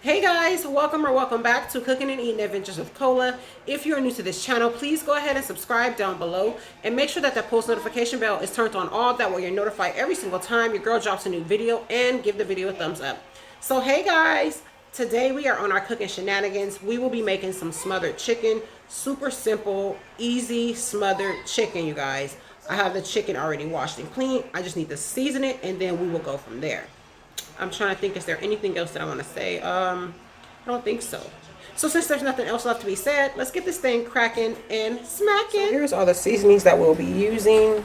Hey guys, welcome back to Cooking and Eating Adventures with Cola. If you're new to this channel, please go ahead and subscribe down below and make sure that that post notification bell is turned on all. That way you're notified every single time your girl drops a new video, and give the video a thumbs up. So hey guys, today we are on our cooking shenanigans. We will be making some smothered chicken. Super simple, easy smothered chicken, you guys. I have the chicken already washed and clean. I just need to season it and then we will go from there. I'm trying to think, is there anything else that I want to say? I don't think so. So since there's nothing else left to be said, let's get this thing cracking and smacking. So here's all the seasonings that we'll be using.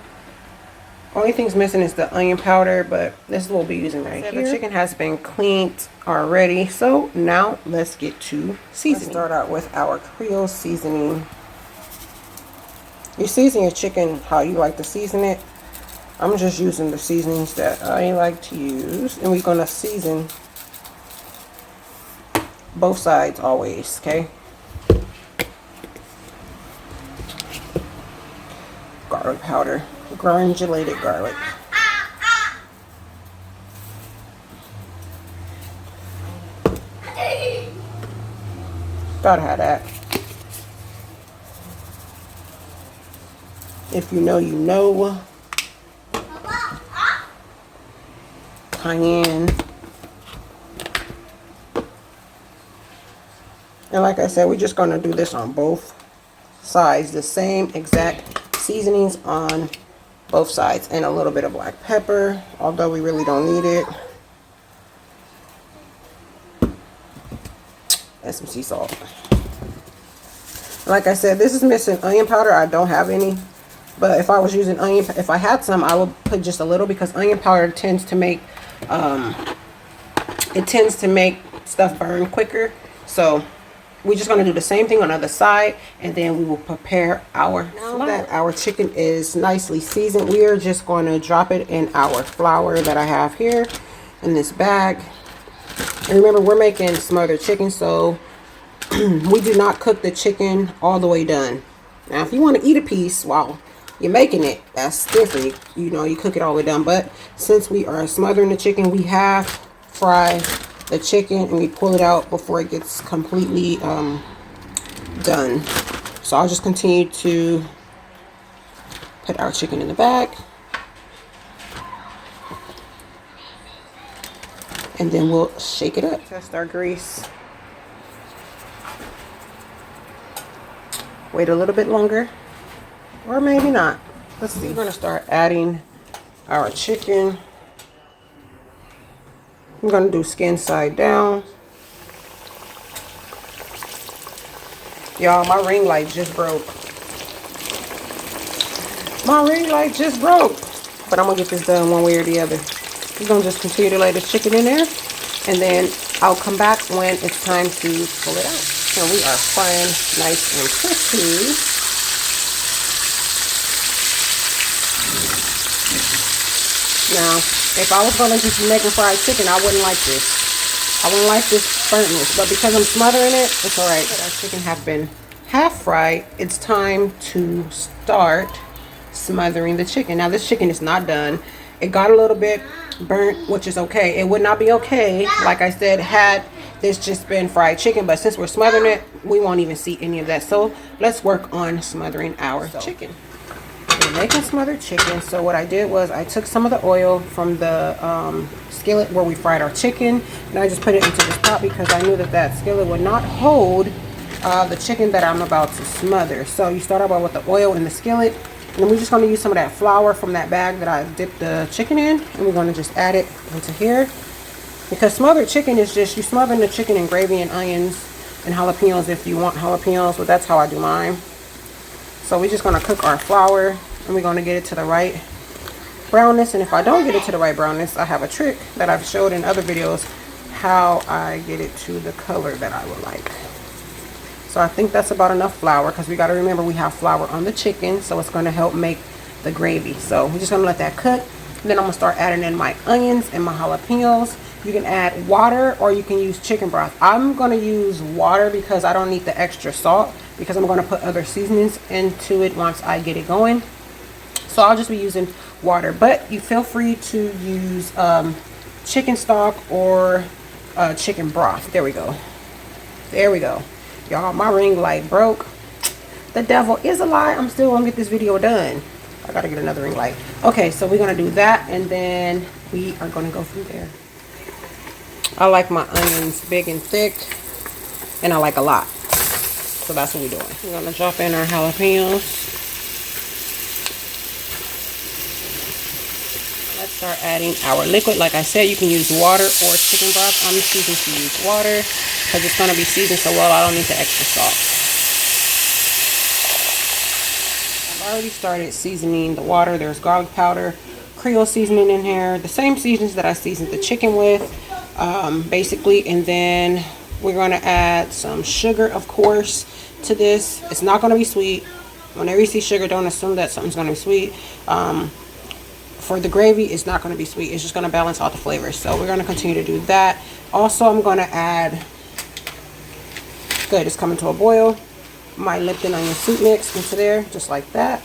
Only thing's missing is the onion powder, but this is what we'll be using right here. The chicken has been cleaned already, so now let's get to seasoning. Let's start out with our Creole seasoning. You season your chicken how you like to season it. I'm just using the seasonings that I like to use, and we're gonna season both sides always, okay? Garlic powder, granulated garlic. Gotta have that. If you know, you know. Cayenne. And like I said, we're just going to do this on both sides. The same exact seasonings on both sides. And a little bit of black pepper, although we really don't need it. And some sea salt. Like I said, this is missing onion powder. I don't have any. But if I was using onion, if I had some, I would put just a little, because onion powder tends to make stuff burn quicker. So we're just going to do the same thing on the other side, and then we will prepare our flour. Now that our chicken is nicely seasoned, we are just going to drop it in our flour that I have here in this bag. And remember, we're making smothered chicken, so we do not cook the chicken all the way done. Now if you want to eat a piece while you're making it, that's different. You know, you cook it all the way done. But since we are smothering the chicken, we have fried the chicken and we pull it out before it gets completely done. So I'll just continue to put our chicken in the bag, and then we'll shake it up. Test our grease. Wait a little bit longer. Or maybe not. Let's see. We're going to start adding our chicken. I'm going to do skin side down. Y'all, my ring light just broke. My ring light just broke. But I'm going to get this done one way or the other. We're going to just continue to lay this chicken in there. And then I'll come back when it's time to pull it out. So we are frying nice and crispy. Now, if I was going to just be making fried chicken, I wouldn't like this. I wouldn't like this burntness. But because I'm smothering it, it's alright. Our chicken have been half fried. It's time to start smothering the chicken. Now, this chicken is not done. It got a little bit burnt, which is okay. It would not be okay, like I said, had this just been fried chicken. But since we're smothering it, we won't even see any of that. So, let's work on smothering our chicken. We're making smothered chicken. So what I did was I took some of the oil from the skillet where we fried our chicken, and I just put it into this pot because I knew that that skillet would not hold the chicken that I'm about to smother. So you start out with the oil in the skillet, and then we're just going to use some of that flour from that bag that I dipped the chicken in, and we're going to just add it into here. Because smothered chicken is just you smothering the chicken in gravy and onions and jalapenos if you want jalapenos, but that's how I do mine. So we're just going to cook our flour, and we're going to get it to the right brownness. And if I don't get it to the right brownness, I have a trick that I've showed in other videos how I get it to the color that I would like. So I think that's about enough flour, because we got to remember we have flour on the chicken, so it's going to help make the gravy. So we're just going to let that cook. And then I'm going to start adding in my onions and my jalapenos. You can add water or you can use chicken broth. I'm going to use water because I don't need the extra salt, because I'm going to put other seasonings into it once I get it going. So I'll just be using water, but you feel free to use chicken stock or chicken broth. There we go. There we go. Y'all, my ring light broke. The devil is a lie. I'm still gonna get this video done. I gotta get another ring light. Okay, so we're gonna do that, and then we are gonna go from there. I like my onions big and thick, and I like a lot. So that's what we're doing. We're gonna drop in our jalapenos. Let's start adding our liquid. Like I said, you can use water or chicken broth. I'm choosing to use water because it's gonna be seasoned so well. I don't need the extra salt. I've already started seasoning the water. There's garlic powder, Creole seasoning in here, the same seasonings that I seasoned the chicken with, basically. And then we're going to add some sugar, of course, to this. It's not going to be sweet. Whenever you see sugar, don't assume that something's going to be sweet. For the gravy, it's not going to be sweet. It's just going to balance out the flavors. So we're going to continue to do that. Also, I'm going to add, good, it's coming to a boil, my Lipton onion soup mix into there, just like that.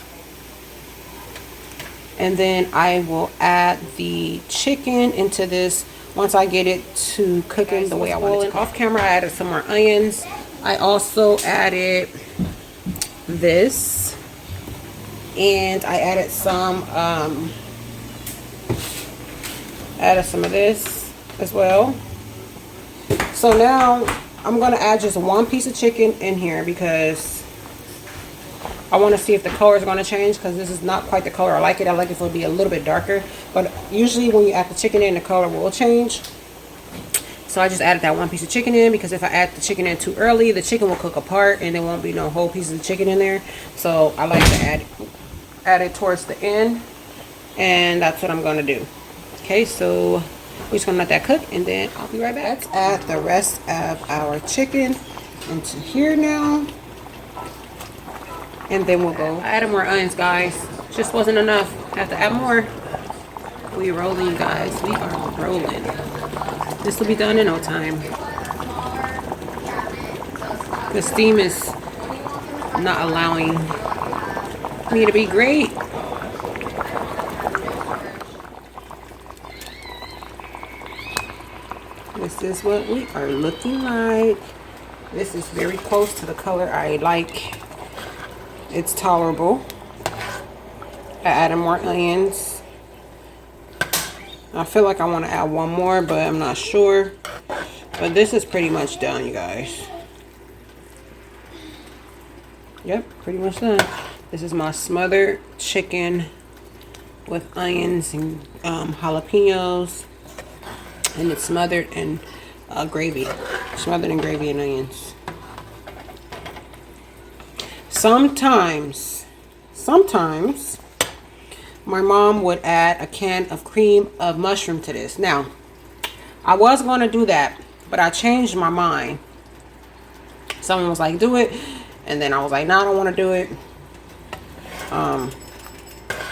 And then I will add the chicken into this once I get it to cooking the way I want it to. Off camera, I added some more onions. I also added this, and I added some of this as well. So now I'm going to add just one piece of chicken in here because I want to see if the color is going to change, because this is not quite the color I like it. I like it to be a little bit darker, but usually when you add the chicken in, the color will change. So I just added that one piece of chicken in, because if I add the chicken in too early, the chicken will cook apart and there won't be no whole pieces of chicken in there. So I like to add it towards the end, and that's what I'm going to do. Okay, so we're just gonna let that cook, and then I'll be right back. Let's add the rest of our chicken into here now, and then we'll go. I added more onions, guys. Just wasn't enough. Have to add more. We rolling, guys. We are rolling. This will be done in no time. The steam is not allowing me to be great. This is what we are looking like. This is very close to the color I like. It's tolerable. I added more onions. I feel like I want to add one more, but I'm not sure. But this is pretty much done, you guys. Yep, pretty much done. This is my smothered chicken with onions and jalapenos. And it's smothered in gravy. Smothered in gravy and onions. Sometimes my mom would add a can of cream of mushroom to this. Now, I was going to do that, but I changed my mind. Someone was like, do it. And then I was like, no, I don't want to do it.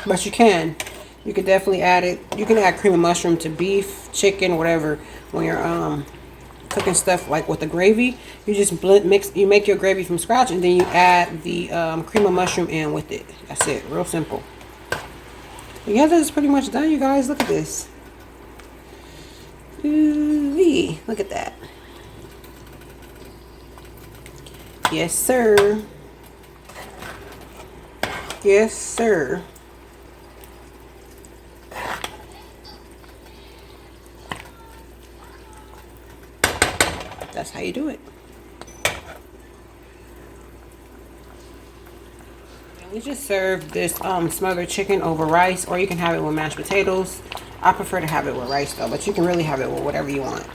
But you can. You could definitely add it. You can add cream of mushroom to beef, chicken, whatever. When you're cooking stuff like with the gravy, you just mix. You make your gravy from scratch, and then you add the cream of mushroom in with it. That's it. Real simple. But yeah, this is pretty much done, you guys. Look at this. Ooh-wee. Look at that. Yes, sir. Yes, sir. That's how you do it. And we just served this smothered chicken over rice, or you can have it with mashed potatoes. I prefer to have it with rice though, but you can really have it with whatever you want.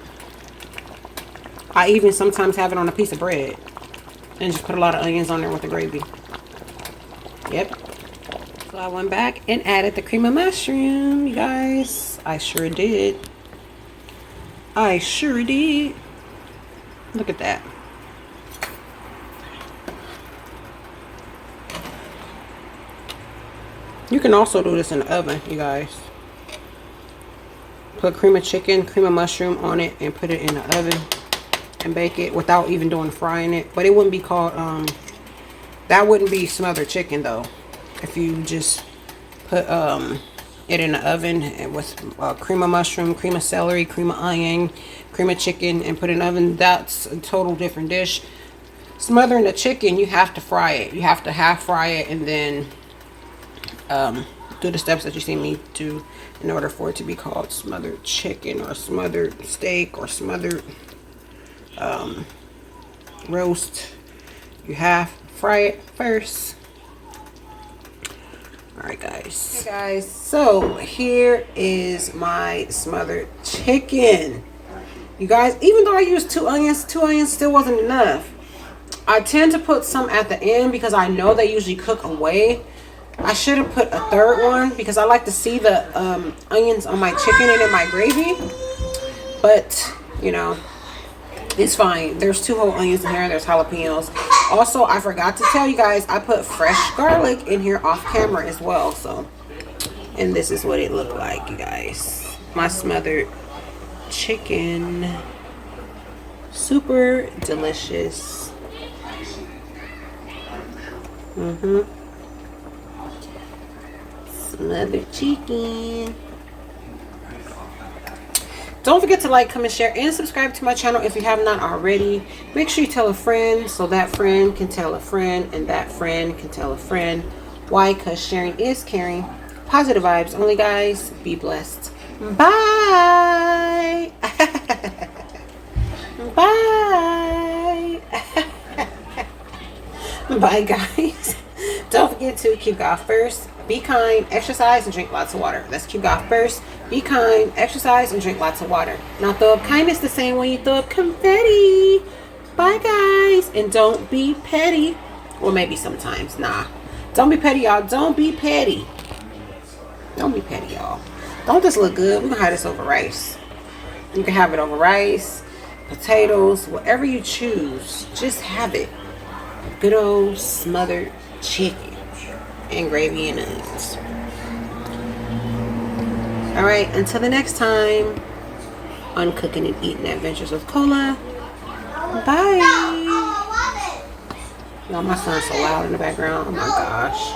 I even sometimes have it on a piece of bread and just put a lot of onions on there with the gravy. Yep. So I went back and added the cream of mushroom, you guys. I sure did. I sure did. Look at that. You can also do this in the oven, you guys. Put cream of chicken, cream of mushroom on it, and put it in the oven and bake it without even doing frying it. But it wouldn't be called, that wouldn't be smothered chicken though, if you just put it in the oven and with cream of mushroom, cream of celery, cream of onion, cream of chicken, and put it in the oven. That's a total different dish. Smothering the chicken, you have to fry it. You have to half fry it and then do the steps that you see me do in order for it to be called smothered chicken or smothered steak or smothered roast. You half fry it first. Alright guys. Hey guys, so here is my smothered chicken. You guys, even though I used 2 onions still wasn't enough. I tend to put some at the end because I know they usually cook away. I should have put a 3rd one because I like to see the onions on my chicken and in my gravy. But, you know, it's fine. There's 2 whole onions in here. There's jalapenos. Also, I forgot to tell you guys, I put fresh garlic in here off camera as well. So, and this is what it looked like, you guys. My smothered chicken. Super delicious. Smothered chicken. Don't forget to like, comment, share, and subscribe to my channel if you have not already. Make sure you tell a friend so that friend can tell a friend and that friend can tell a friend. Why? Because sharing is caring. Positive vibes only, guys. Be blessed. Bye. Bye. Bye, guys. Don't forget to keep God first. Be kind, exercise, and drink lots of water. Let's keep God first. Be kind, exercise, and drink lots of water. Now throw up kindness the same way you throw up confetti. Bye, guys. And don't be petty. Well, maybe sometimes. Nah. Don't be petty, y'all. Don't be petty. Don't be petty, y'all. Don't this look good? We're going to have this over rice. You can have it over rice, potatoes, whatever you choose. Just have it. Good old smothered chicken and gravy and onions. Alright, until the next time on Cooking and Eating Adventures with Cola. Bye. Y'all, my son's so loud in the background. Oh my gosh.